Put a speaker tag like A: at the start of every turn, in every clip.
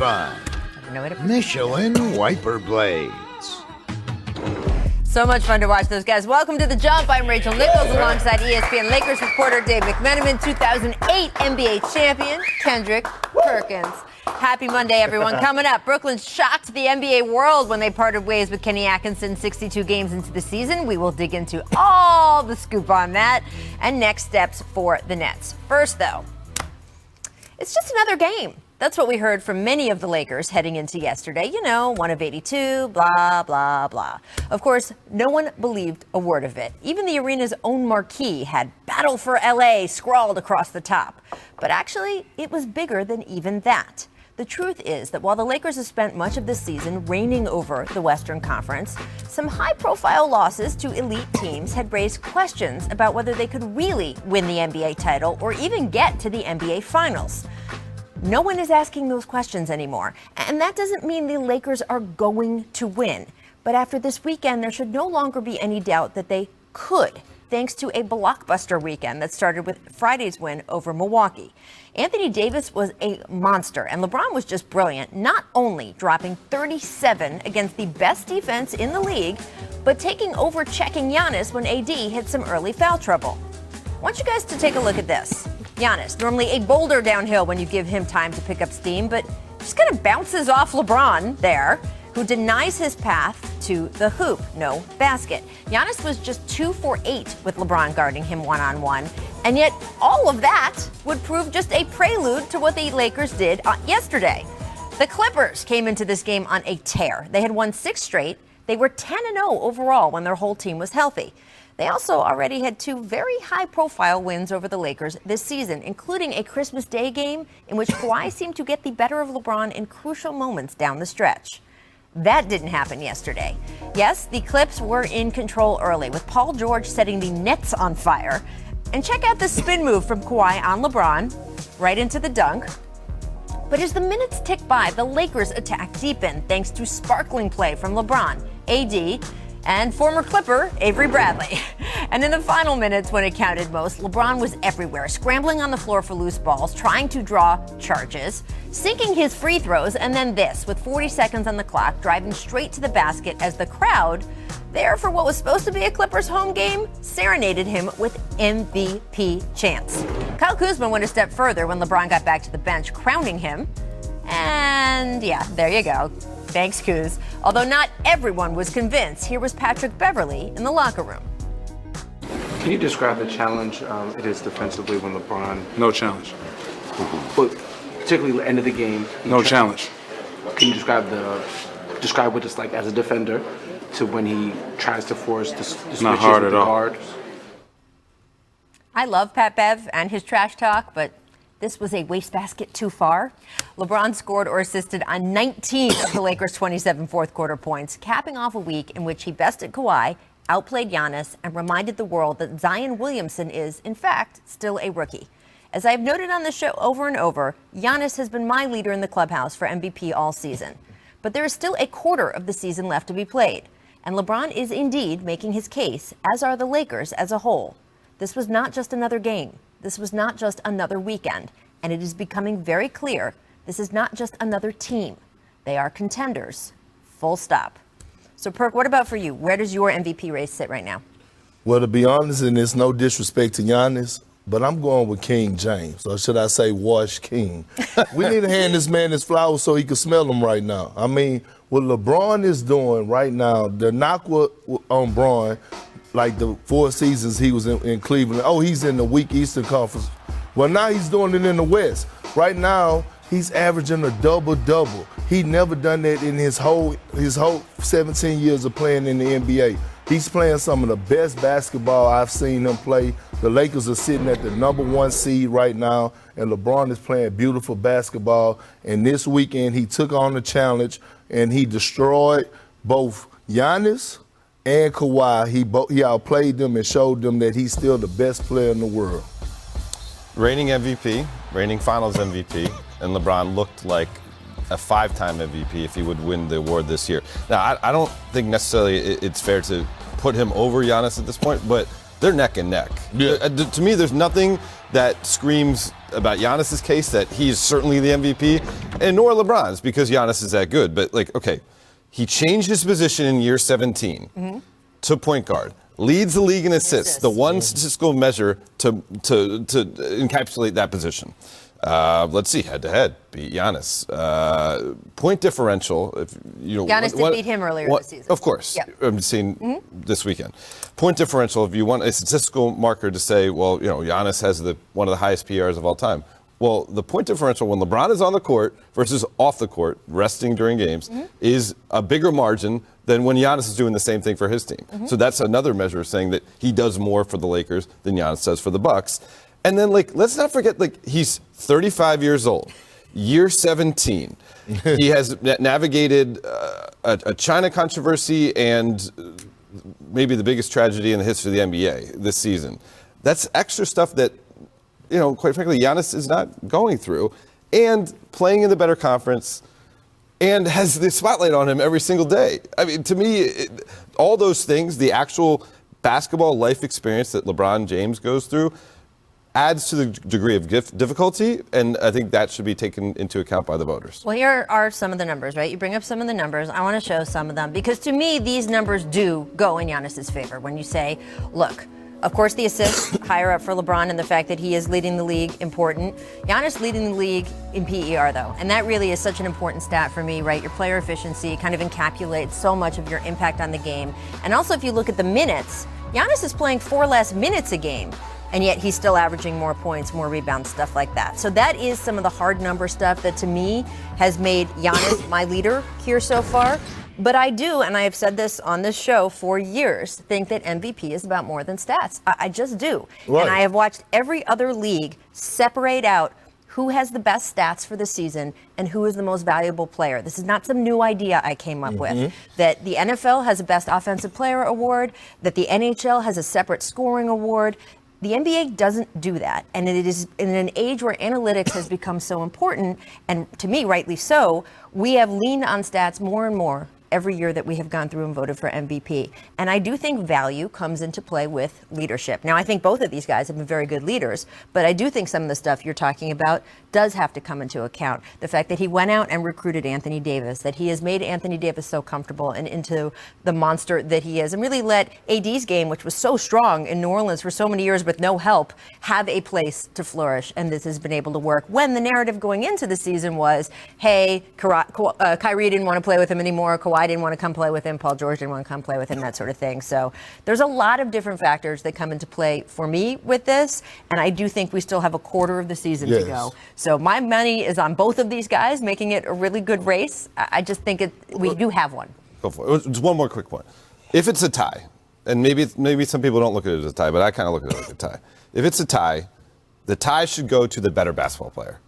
A: by Michelin Wiper Blades.
B: So much fun to watch those guys. Welcome to The Jump. I'm Rachel Nichols alongside ESPN Lakers reporter Dave McMenamin, 2008 NBA champion Kendrick Perkins. Happy Monday, everyone. Coming up, Brooklyn shocked the NBA world when they parted ways with Kenny Atkinson 62 games into the season. We will dig into all the scoop on that and next steps for the Nets. First, though, it's just another game. That's what we heard from many of the Lakers heading into yesterday. You know, 1 of 82, blah, blah, blah. Of course, no one believed a word of it. Even the arena's own marquee had "Battle for LA" scrawled across the top. But actually, it was bigger than even that. The truth is that while the Lakers have spent much of this season reigning over the Western Conference, some high-profile losses to elite teams had raised questions about whether they could really win the NBA title or even get to the NBA Finals. No one is asking those questions anymore, and that doesn't mean the Lakers are going to win. But after this weekend, there should no longer be any doubt that they could, thanks to a blockbuster weekend that started with Friday's win over Milwaukee. Anthony Davis was a monster, and LeBron was just brilliant, not only dropping 37 against the best defense in the league, but taking over checking Giannis when AD hit some early foul trouble. I want you guys to take a look at this. Giannis, normally a boulder downhill when you give him time to pick up steam, but just kind of bounces off LeBron there, who denies his path to the hoop. No basket. Giannis was just 2 for 8 with LeBron guarding him one-on-one, and yet all of that would prove just a prelude to what the Lakers did yesterday. The Clippers came into this game on a tear. They had won 6 straight. They were 10-0 overall when their whole team was healthy. They also already had 2 very high-profile wins over the Lakers this season, including a Christmas Day game in which Kawhi seemed to get the better of LeBron in crucial moments down the stretch. That didn't happen yesterday. Yes, the Clips were in control early, with Paul George setting the Nets on fire. And check out the spin move from Kawhi on LeBron, right into the dunk. But as the minutes ticked by, the Lakers' attack deepened thanks to sparkling play from LeBron, AD, and former Clipper Avery Bradley. And in the final minutes, when it counted most, LeBron was everywhere, scrambling on the floor for loose balls, trying to draw charges, sinking his free throws, and then this, with 40 seconds on the clock, driving straight to the basket as the crowd, there for what was supposed to be a Clippers home game, serenaded him with MVP chants. Kyle Kuzma went a step further when LeBron got back to the bench, crowning him. And yeah, there you go. Thanks, Kuz. Although not everyone was convinced, here was Patrick Beverley in the locker room.
C: Can you describe the challenge it is defensively when LeBron...
D: No challenge.
C: But particularly the end of the game...
D: No challenge.
C: Can you describe what it's like as a defender to when he tries to force the switches
D: Not hard
C: with
D: at
C: the
D: all.
C: guard?
B: I love Pat Bev and his trash talk, but this was a wastebasket too far. LeBron scored or assisted on 19 of the Lakers' 27 fourth-quarter points, capping off a week in which he bested Kawhi, outplayed Giannis, and reminded the world that Zion Williamson is, in fact, still a rookie. As I've noted on the show over and over, Giannis has been my leader in the clubhouse for MVP all season. But there is still a quarter of the season left to be played, and LeBron is indeed making his case, as are the Lakers as a whole. This was not just another game. This was not just another weekend, and it is becoming very clear this is not just another team. They are contenders, full stop. So, Perk, what about for you? Where does your MVP race sit right now?
E: Well, to be honest, and it's no disrespect to Giannis, but I'm going with King James, or should I say Wash King. We need to hand this man his flowers so he can smell them right now. I mean, what LeBron is doing right now, the knock on Bron, like the 4 seasons he was in Cleveland. Oh, he's in the weak Eastern Conference. Well, now he's doing it in the West. Right now, he's averaging a double-double. He never done that in his whole 17 years of playing in the NBA. He's playing some of the best basketball I've seen him play. The Lakers are sitting at the #1 seed right now, and LeBron is playing beautiful basketball. And this weekend, he took on the challenge, and he destroyed both Giannis and Kawhi. He outplayed them and showed them that he's still the best player in the world.
F: Reigning MVP, reigning Finals MVP, and LeBron looked like a 5-time MVP if he would win the award this year. Now, I don't think necessarily it's fair to put him over Giannis at this point, but they're neck and neck.
E: Yeah.
F: To me, there's nothing that screams about Giannis's case that he's certainly the MVP, and nor LeBron's, because Giannis is that good. But okay, he changed his position in year 17 to point guard. Leads the league in assists, the one statistical measure to encapsulate that position. Let's see, head-to-head, beat Giannis. Point differential,
B: Giannis did beat him earlier this season.
F: Of course,
B: yep.
F: I'm seeing this weekend. Point differential, if you want a statistical marker to say, well, Giannis has one of the highest PRs of all time. Well, the point differential when LeBron is on the court versus off the court, resting during games, is a bigger margin than when Giannis is doing the same thing for his team. So that's another measure saying that he does more for the Lakers than Giannis does for the Bucks. And then, let's not forget, he's 35 years old, year 17. He has navigated a China controversy and maybe the biggest tragedy in the history of the NBA this season. That's extra stuff that, quite frankly, Giannis is not going through, and playing in the better conference, and has the spotlight on him every single day. I mean, to me, all those things, the actual basketball life experience that LeBron James goes through, adds to the degree of difficulty, and I think that should be taken into account by the voters.
B: Well, here are some of the numbers, right? You bring up some of the numbers. I want to show some of them, because to me, these numbers do go in Giannis's favor when you say, look, of course, the assists higher up for LeBron, and the fact that he is leading the league, important. Giannis leading the league in PER, though, and that really is such an important stat for me, right? Your player efficiency kind of encapsulates so much of your impact on the game. And also, if you look at the minutes, Giannis is playing 4 less minutes a game, and yet he's still averaging more points, more rebounds, stuff like that. So that is some of the hard number stuff that, to me, has made Giannis my leader here so far. But I do, and I have said this on this show for years, think that MVP is about more than stats. I just do. Right. And I have watched every other league separate out who has the best stats for the season and who is the most valuable player. This is not some new idea I came up with. That the NFL has a Best Offensive Player award, that the NHL has a separate scoring award. The NBA doesn't do that, and it is in an age where analytics has become so important, and to me, rightly so. We have leaned on stats more and more every year that we have gone through and voted for MVP. And I do think value comes into play with leadership. Now, I think both of these guys have been very good leaders, but I do think some of the stuff you're talking about does have to come into account. The fact that he went out and recruited Anthony Davis, that he has made Anthony Davis so comfortable and into the monster that he is, and really let AD's game, which was so strong in New Orleans for so many years with no help, have a place to flourish. And this has been able to work when the narrative going into the season was, hey, Kyrie didn't want to play with him anymore, Kawhi didn't want to come play with him, Paul George didn't want to come play with him, that sort of thing. So there's a lot of different factors that come into play for me with this, and I do think we still have a quarter of the season to go. So my money is on both of these guys, making it a really good race. I just think we do have one.
F: Go for it. Just one more quick point. If it's a tie, and maybe some people don't look at it as a tie, but I kind of look at it like a tie. If it's a tie, the tie should go to the better basketball player.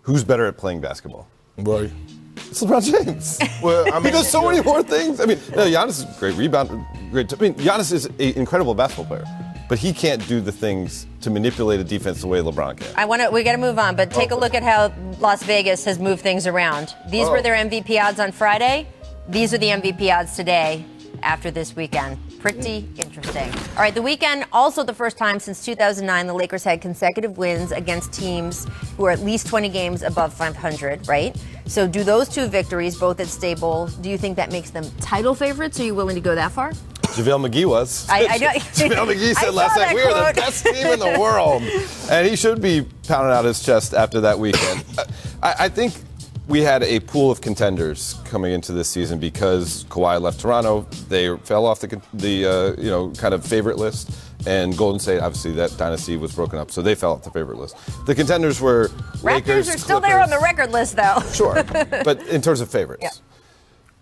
F: Who's better at playing basketball?
E: Right.
F: It's LeBron James. Well, I mean, he does so many more things. I mean, Giannis is a great rebounder. Giannis is an incredible basketball player, but he can't do the things to manipulate a defense the way LeBron can.
B: We got to move on, but take a look at how Las Vegas has moved things around. These were their MVP odds on Friday. These are the MVP odds today after this weekend. Pretty interesting. All right, the weekend, also the first time since 2009, the Lakers had consecutive wins against teams who are at least 20 games above 500, right? So do those two victories, both at Stable, do you think that makes them title favorites? Are you willing to go that far?
F: JaVale McGee was.
B: I know.
F: JaVale McGee said last night, we are the best team in the world. And he should be pounding out his chest after that weekend. I think we had a pool of contenders coming into this season because Kawhi left Toronto. They fell off the kind of favorite list. And Golden State, obviously, that dynasty was broken up, so they fell off the favorite list. The contenders were Lakers,
B: Raptors are still
F: Clippers.
B: there on the record list, though.
F: Sure, but in terms of favorites,
B: Yeah.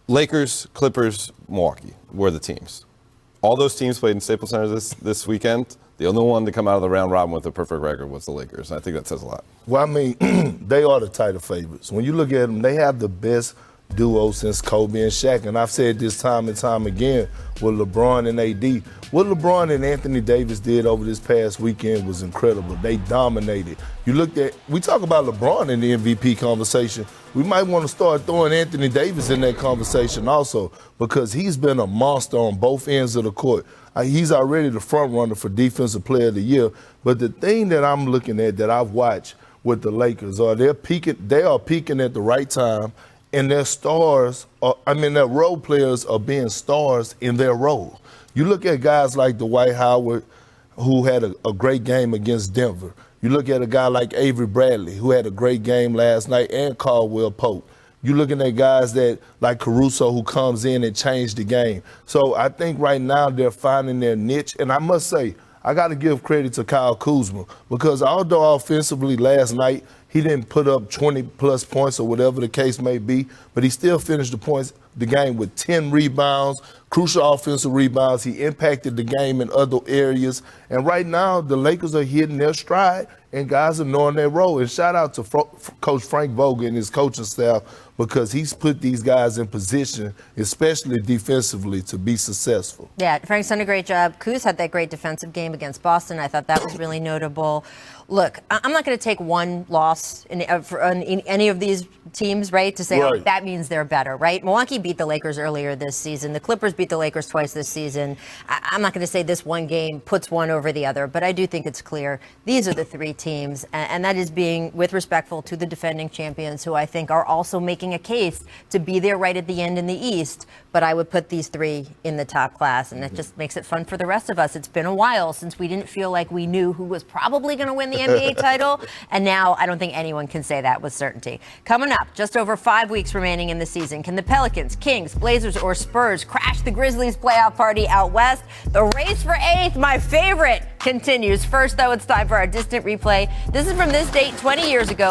F: Lakers, Clippers, Milwaukee were the teams. All those teams played in Staples Center this weekend. The only one to come out of the round robin with a perfect record was the Lakers, and I think that says a lot.
E: Well, I mean, they are the title favorites. When you look at them, they have the best duo since Kobe and Shaq. And I've said this time and time again with LeBron and AD. What LeBron and Anthony Davis did over this past weekend was incredible. They dominated. We talk about LeBron in the MVP conversation. We might want to start throwing Anthony Davis in that conversation also, because he's been a monster on both ends of the court. He's already the front runner for Defensive Player of the Year. But the thing that I'm looking at that I've watched with the Lakers they are peaking at the right time, and their their role players are being stars in their role. You look at guys like Dwight Howard, who had a great game against Denver. You look at a guy like Avery Bradley, who had a great game last night, and Caldwell Pope. You're looking at guys like Caruso, who comes in and changed the game. So I think right now they're finding their niche. And I must say, I got to give credit to Kyle Kuzma, because although offensively last night he didn't put up 20-plus points or whatever the case may be, but he still finished the game with 10 rebounds, crucial offensive rebounds. He impacted the game in other areas. And right now, the Lakers are hitting their stride, and guys are knowing their role. And shout out to Coach Frank Vogel and his coaching staff, because he's put these guys in position, especially defensively, to be successful.
B: Yeah, Frank's done a great job. Kuz had that great defensive game against Boston. I thought that was really notable. Look, I'm not going to take one loss in any of these teams, right, to say, oh, that means they're better, right? Milwaukee beat the Lakers earlier this season. The Clippers beat the Lakers twice this season. I'm not going to say this one game puts one over the other, but I do think it's clear these are the three teams, and that is being with respectful to the defending champions, who I think are also making a case to be there right at the end in the East. But I would put these three in the top class, and that just makes it fun for the rest of us. It's been a while since we didn't feel like we knew who was probably going to win the NBA title, and now I don't think anyone can say that with certainty. Coming up, just over 5 weeks remaining in the season, can the Pelicans, Kings, Blazers, or Spurs crash the Grizzlies playoff party out west? The race for 8th, my favorite, continues. First, though, it's time for our distant replay. This is from this date 20 years ago.